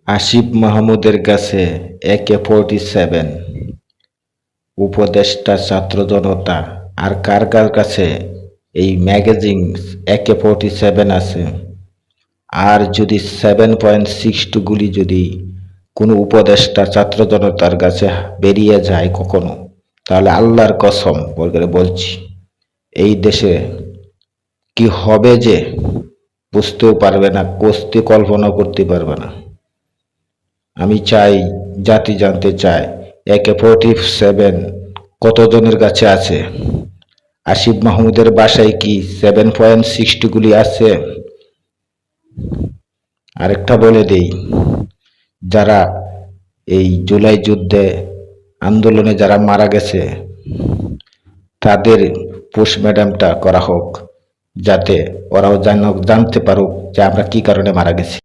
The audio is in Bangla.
আসিফ মাহমুদের কাছে AK-47, উপদেষ্টা ছাত্র জনতা, আর কার কার কাছে এই ম্যাগাজিন AK-47 আছে? আর যদি 7.62 গুলি যদি কোনো উপদেষ্টা ছাত্র জনতার কাছে বেরিয়ে যায় কখনো, তাহলে আল্লাহর কসম করে বলছি, এই দেশে কি হবে যে বুঝতেও পারবে না, কষতে কল্পনা করতে পারবে না। আমি চাই, জাতি জানতে চায় AK-47 কতজনের কাছে আছে। আসিফ মাহমুদের বাসায় কি 7.62 গুলি আছে? আরেকটা বলে দেই, যারা এই জুলাই যুদ্ধে আন্দোলনে যারা মারা গেছে তাদের পোস্টমর্টেমটা করা হোক, যাতে ওরাও জানতে পারুক যে আমরা কি কারণে মারা গেছি।